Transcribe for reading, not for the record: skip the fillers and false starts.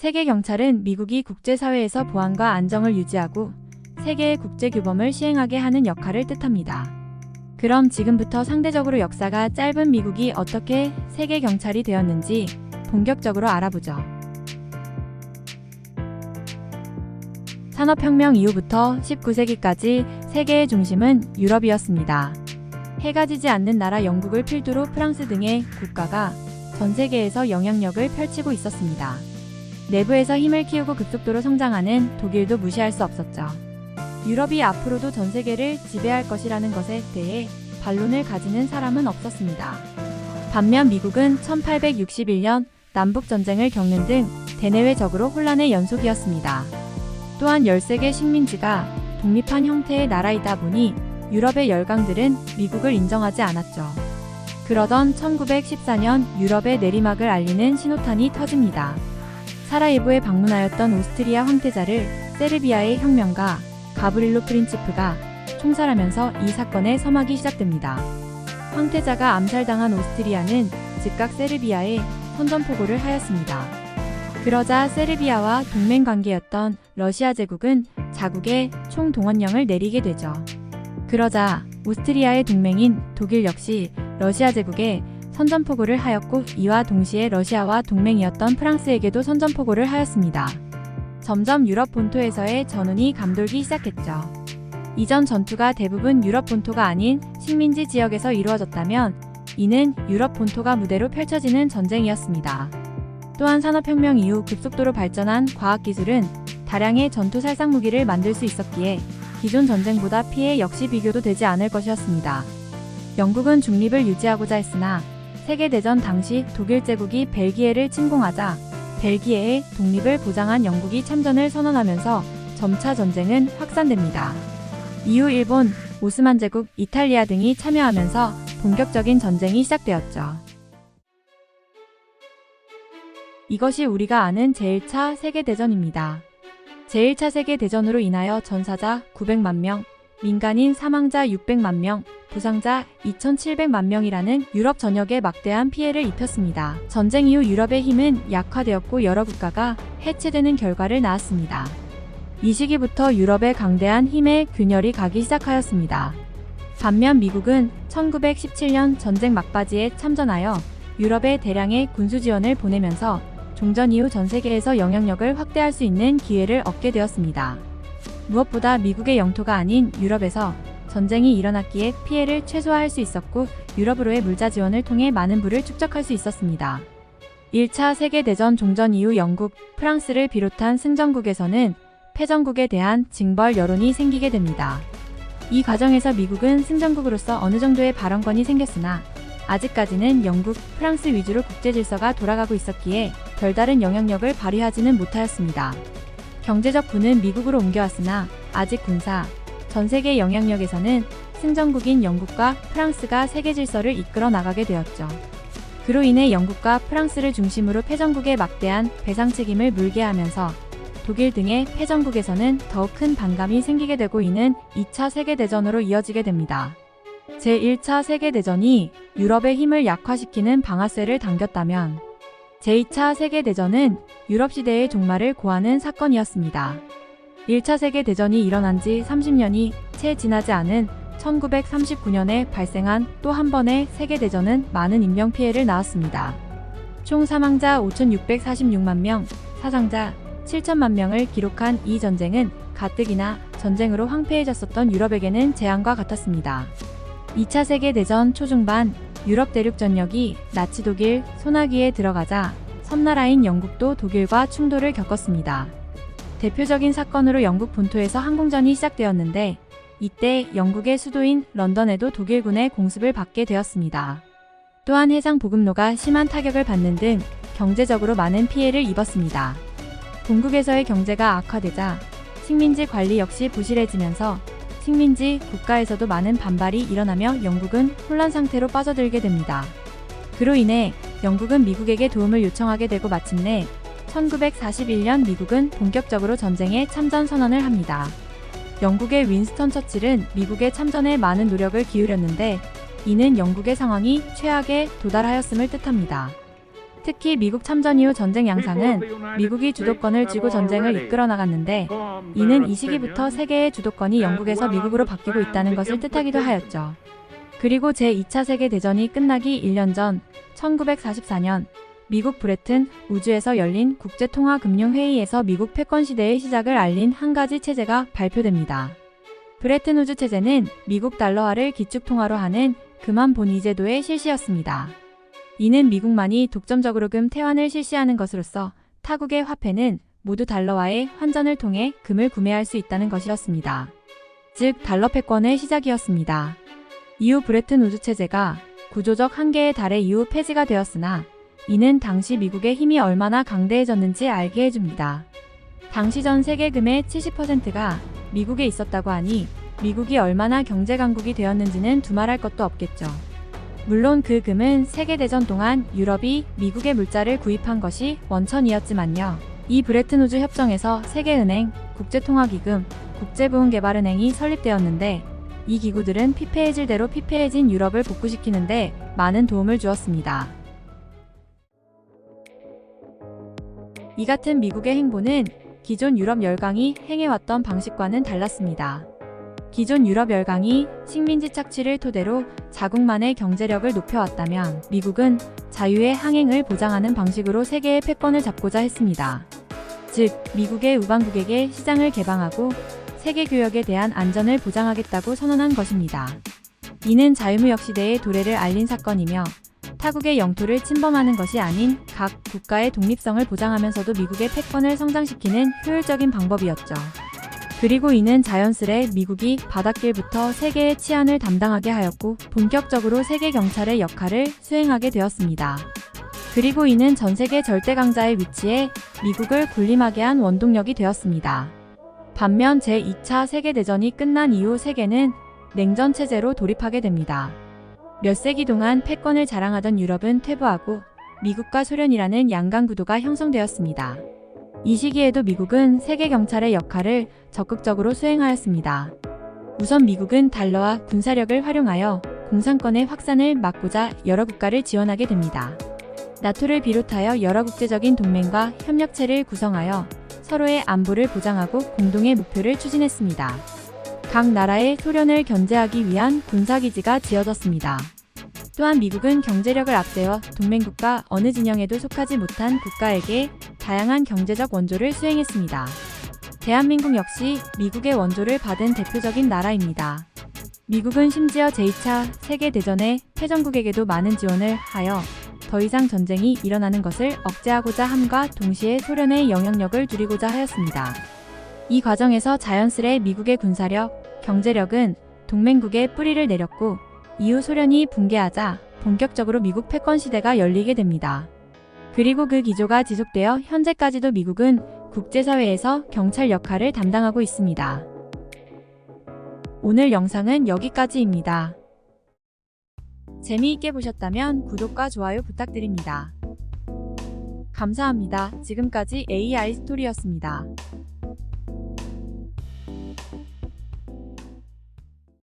세계 경찰은 미국이 국제사회에서 보안과 안정을 유지하고 세계의 국제규범을 시행하게 하는 역할을 뜻합니다. 그럼 지금부터 상대적으로 역사가 짧은 미국이 어떻게 세계 경찰이 되었는지 본격적으로 알아보죠. 산업혁명 이후부터 19세기까지 세계의 중심은 유럽이었습니다. 해가 지지 않는 나라 영국을 필두로 프랑스 등의 국가가 전 세계에서 영향력을 펼치고 있었습니다. 내부에서 힘을 키우고 급속도로 성장하는 독일도 무시할 수 없었죠. 유럽이 앞으로도 전 세계를 지배할 것이라는 것에 대해 반론을 가지는 사람은 없었습니다. 반면 미국은 1861년 남북전쟁을 겪는 등 대내외적으로 혼란의 연속이었습니다. 또한 13개 식민지가 독립한 형태의 나라이다 보니 유럽의 열강들은 미국을 인정하지 않았죠. 그러던 1914년 유럽의 내리막을 알리는 신호탄이 터집니다. 사라예보에 방문하였던 오스트리아 황태자를 세르비아의 혁명가 가브릴로 프린치프가 총살하면서 이 사건의 서막이 시작됩니다. 황태자가 암살당한 오스트리아는 즉각 세르비아에 선전포고를 하였습니다. 그러자 세르비아와 동맹 관계였던 러시아 제국은 자국에 총동원령을 내리게 되죠. 그러자 오스트리아의 동맹인 독일 역시 러시아 제국에 선전포고를 하였고 이와 동시에 러시아와 동맹이었던 프랑스에게도 선전포고를 하였습니다. 점점 유럽 본토에서의 전운이 감돌기 시작했죠. 이전 전투가 대부분 유럽 본토가 아닌 식민지 지역에서 이루어졌다면 이는 유럽 본토가 무대로 펼쳐지는 전쟁이었습니다. 또한 산업혁명 이후 급속도로 발전한 과학기술은 다량의 전투 살상 무기를 만들 수 있었기에 기존 전쟁보다 피해 역시 비교도 되지 않을 것이었습니다. 영국은 중립을 유지하고자 했으나 세계대전 당시 독일 제국이 벨기에를 침공하자 벨기에의 독립을 보장한 영국이 참전을 선언하면서 점차 전쟁은 확산됩니다. 이후 일본, 오스만 제국, 이탈리아 등이 참여하면서 본격적인 전쟁이 시작되었죠. 이것이 우리가 아는 제1차 세계대전입니다. 제1차 세계대전으로 인하여 전사자 900만 명, 민간인 사망자 600만 명, 부상자 2,700만 명이라는 유럽 전역에 막대한 피해를 입혔습니다. 전쟁 이후 유럽의 힘은 약화되었고 여러 국가가 해체되는 결과를 낳았습니다. 이 시기부터 유럽의 강대한 힘의 균열이 가기 시작하였습니다. 반면 미국은 1917년 전쟁 막바지에 참전하여 유럽에 대량의 군수 지원을 보내면서 종전 이후 전 세계에서 영향력을 확대할 수 있는 기회를 얻게 되었습니다. 무엇보다 미국의 영토가 아닌 유럽에서 전쟁이 일어났기에 피해를 최소화할 수 있었고 유럽으로의 물자 지원을 통해 많은 부를 축적할 수 있었습니다. 1차 세계대전 종전 이후 영국, 프랑스를 비롯한 승전국에서는 패전국에 대한 징벌 여론이 생기게 됩니다. 이 과정에서 미국은 승전국으로서 어느 정도의 발언권이 생겼으나 아직까지는 영국, 프랑스 위주로 국제질서가 돌아가고 있었기에 별다른 영향력을 발휘하지는 못하였습니다. 경제적 부는 미국으로 옮겨왔으나 아직 군사, 전 세계 영향력에서는 승전국인 영국과 프랑스가 세계 질서를 이끌어 나가게 되었죠. 그로 인해 영국과 프랑스를 중심으로 패전국에 막대한 배상 책임을 물게 하면서 독일 등의 패전국에서는 더욱 큰 반감이 생기게 되고 이는 2차 세계대전으로 이어지게 됩니다. 제1차 세계대전이 유럽의 힘을 약화시키는 방아쇠를 당겼다면 제2차 세계대전은 유럽 시대의 종말을 고하는 사건이었습니다. 1차 세계대전이 일어난 지 30년이 채 지나지 않은 1939년에 발생한 또 한 번의 세계대전은 많은 인명피해를 낳았습니다. 총 사망자 5,646만 명, 사상자 7천만 명을 기록한 이 전쟁은 가뜩이나 전쟁으로 황폐해졌었던 유럽에게는 재앙과 같았습니다. 2차 세계대전 초중반 유럽 대륙 전역이 나치 독일 손아귀에 들어가자 섬나라인 영국도 독일과 충돌을 겪었습니다. 대표적인 사건으로 영국 본토에서 항공전이 시작되었는데 이때 영국의 수도인 런던에도 독일군의 공습을 받게 되었습니다. 또한 해상 보급로가 심한 타격을 받는 등 경제적으로 많은 피해를 입었습니다. 본국에서의 경제가 악화되자 식민지 관리 역시 부실해지면서 식민지 국가에서도 많은 반발이 일어나며 영국은 혼란 상태로 빠져들게 됩니다. 그로 인해 영국은 미국에게 도움을 요청하게 되고 마침내 1941년 미국은 본격적으로 전쟁에 참전 선언을 합니다. 영국의 윈스턴 처칠은 미국의 참전에 많은 노력을 기울였는데 이는 영국의 상황이 최악에 도달하였음을 뜻합니다. 특히 미국 참전 이후 전쟁 양상은 미국이 주도권을 쥐고 전쟁을 이끌어 나갔는데, 이는 이 시기부터 세계의 주도권이 영국에서 미국으로 바뀌고 있다는 것을 뜻하기도 하였죠. 그리고 제2차 세계대전이 끝나기 1년 전 1944년 미국 브레튼 우즈에서 열린 국제통화금융회의에서 미국 패권시대의 시작을 알린 한 가지 체제가 발표됩니다. 브레튼 우즈 체제는 미국 달러화를 기축통화로 하는 금환 본위 제도의 실시였습니다. 이는 미국만이 독점적으로 금 태환을 실시하는 것으로서 타국의 화폐는 모두 달러화의 환전을 통해 금을 구매할 수 있다는 것이었습니다. 즉 달러 패권의 시작이었습니다. 이후 브레튼 우즈 체제가 구조적 한계에 달해 이후 폐지가 되었으나 이는 당시 미국의 힘이 얼마나 강대해졌는지 알게 해줍니다. 당시 전 세계 금의 70%가 미국에 있었다고 하니 미국이 얼마나 경제 강국이 되었는지는 두말할 것도 없겠죠. 물론 그 금은 세계대전 동안 유럽이 미국의 물자를 구입한 것이 원천이었지만요. 이 브레튼 우즈 협정에서 세계은행, 국제통화기금, 국제부흥개발은행이 설립되었는데 이 기구들은 피폐해질 대로 피폐해진 유럽을 복구시키는데 많은 도움을 주었습니다. 이 같은 미국의 행보는 기존 유럽 열강이 행해왔던 방식과는 달랐습니다. 기존 유럽 열강이 식민지 착취를 토대로 자국만의 경제력을 높여왔다면 미국은 자유의 항행을 보장하는 방식으로 세계의 패권을 잡고자 했습니다. 즉, 미국의 우방국에게 시장을 개방하고 세계 교역에 대한 안전을 보장하겠다고 선언한 것입니다. 이는 자유무역 시대의 도래를 알린 사건이며 타국의 영토를 침범하는 것이 아닌 각 국가의 독립성을 보장하면서도 미국의 패권을 성장시키는 효율적인 방법이었죠. 그리고 이는 자연스레 미국이 바닷길부터 세계의 치안을 담당하게 하였고 본격적으로 세계 경찰의 역할을 수행하게 되었습니다. 그리고 이는 전세계 절대 강자의 위치에 미국을 군림하게 한 원동력이 되었습니다. 반면 제2차 세계대전이 끝난 이후 세계는 냉전 체제로 돌입하게 됩니다. 몇 세기 동안 패권을 자랑하던 유럽은 퇴보하고 미국과 소련이라는 양강 구도가 형성되었습니다. 이 시기에도 미국은 세계 경찰의 역할을 적극적으로 수행하였습니다. 우선 미국은 달러와 군사력을 활용하여 공산권의 확산을 막고자 여러 국가를 지원하게 됩니다. 나토를 비롯하여 여러 국제적인 동맹과 협력체를 구성하여 서로의 안보를 보장하고 공동의 목표를 추진했습니다. 각 나라의 소련을 견제하기 위한 군사기지가 지어졌습니다. 또한 미국은 경제력을 앞세워 동맹국가 어느 진영에도 속하지 못한 국가에게 다양한 경제적 원조를 수행했습니다. 대한민국 역시 미국의 원조를 받은 대표적인 나라입니다. 미국은 심지어 제2차 세계대전에 패전국에게도 많은 지원을 하여 더 이상 전쟁이 일어나는 것을 억제하고자 함과 동시에 소련의 영향력을 줄이고자 하였습니다. 이 과정에서 자연스레 미국의 군사력, 경제력은 동맹국에 뿌리를 내렸고 이후 소련이 붕괴하자 본격적으로 미국 패권 시대가 열리게 됩니다. 그리고 그 기조가 지속되어 현재까지도 미국은 국제사회에서 경찰 역할을 담당하고 있습니다. 오늘 영상은 여기까지입니다. 재미있게 보셨다면 구독과 좋아요 부탁드립니다. 감사합니다. 지금까지 AI 스토리였습니다.